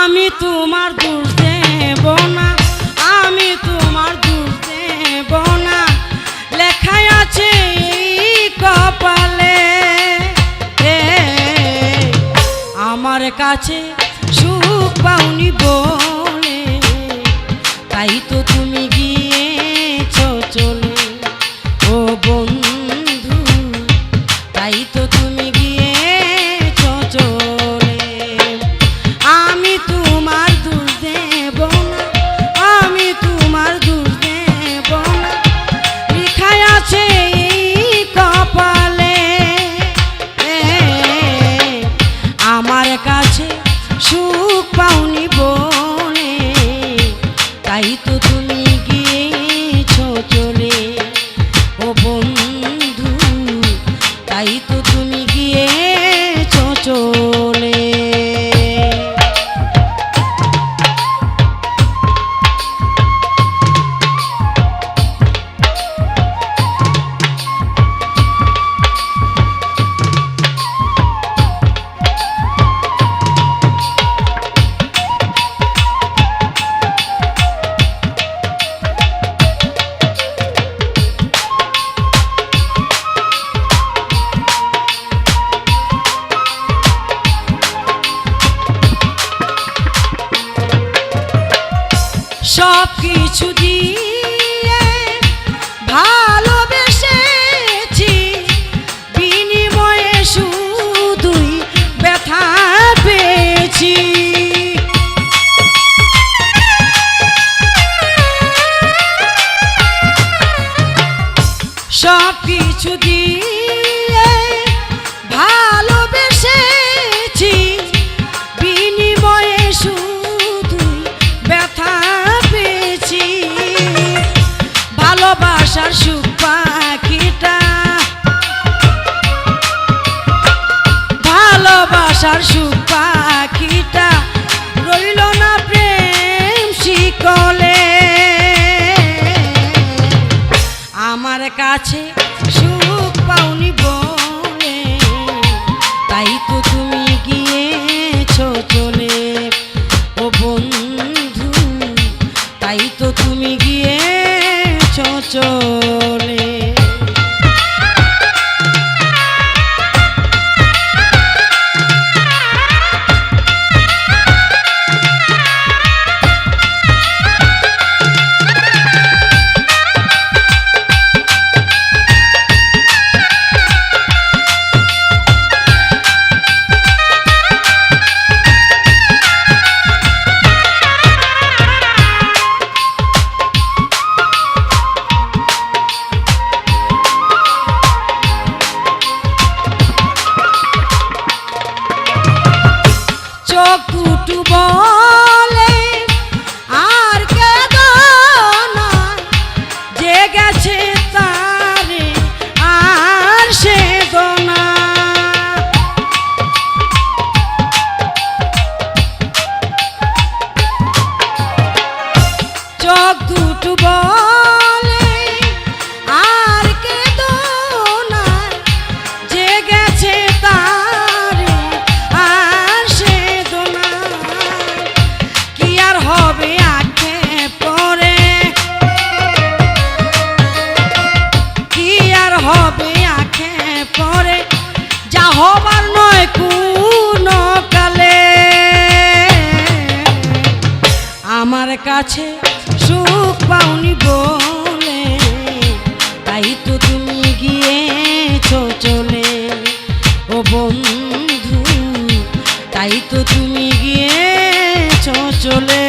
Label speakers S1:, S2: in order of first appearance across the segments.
S1: আমি তোমার দোষ দেব না, আমি তোমার দোষ দেব না, লেখাই আছে এই কপালে। আমার কাছে সুখ পাওনি বলে তাই তো তুমি গিয়েছো চলে। ও বন্ধু তাই তো তুমি গিয়েছো চলে। আমি তোমার দোষ দেব না, আমি তোমার দোষ দেব না, লেখাই আছে এই কপালে। আমার কাছে সুখ পাওনি বলে তাই তো তুমি গিয়েছো চলে। ও বন্ধু তাই তো তুমি গিয়েছো চলে। সব কিছু দিয়ে ভালোবেসেছি, বিনিময়ে শুধুই ব্যথা পেয়েছি। সব কিছু দিয়ে ভালোবেসেছি, বিনিময়ে শুধুই ব্যথা পেয়েছি। ভালোবাসার সুখ পাখিটা, ভালোবাসার সুখ পাখিটা রইল না প্রেম শিকলে। আমার কাছে সুখ পাওনি বলে তাই তো তুমি গিয়েছো চলে। ও বন্ধু তাই তো তুমি গিয়েছো চলে। চকুটু বলে আর কেঁদো না, যে গেছে তারে আর সেদো না। চোখ দুটো বলে আর কেঁদো না, যে গেছে তারে আর সেদো না। কি আর হবে আঁখে পরে, কি আর হবে আঁখে পরে, যা হবার নয় কোনো কালে। আমার কাছে সুখ পাওনি বলে তাই তো তুমি গিয়েছো চলে। ও বন্ধু তাই তো তুমি গিয়েছো চলে।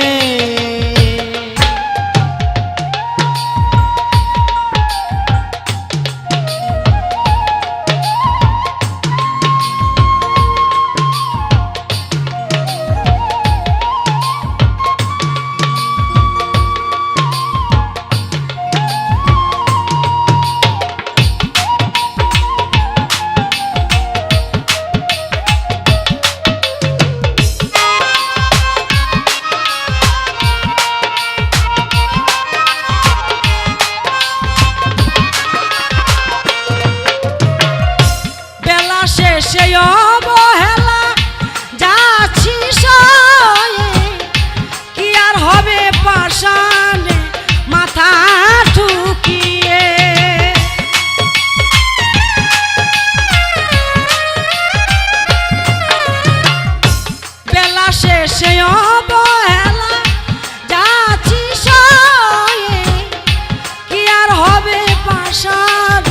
S1: আসে সে অবহেলা যাচ্ছি সয়ে কি আর হবে পাশার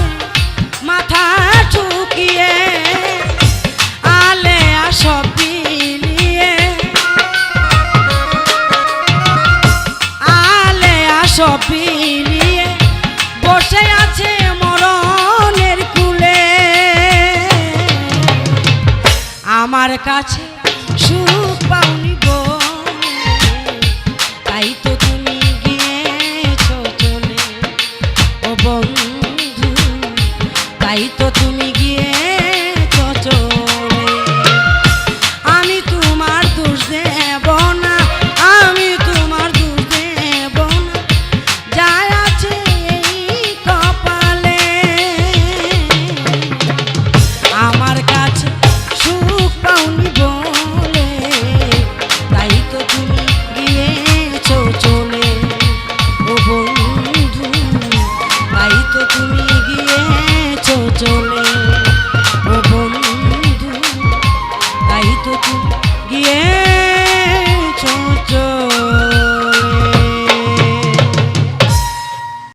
S1: মাথা ঝুঁকিয়ে আলে আসো বিলিয়ে আলে আসো বিলিয়ে বসে আছে মরণের কুলে আমার কাছে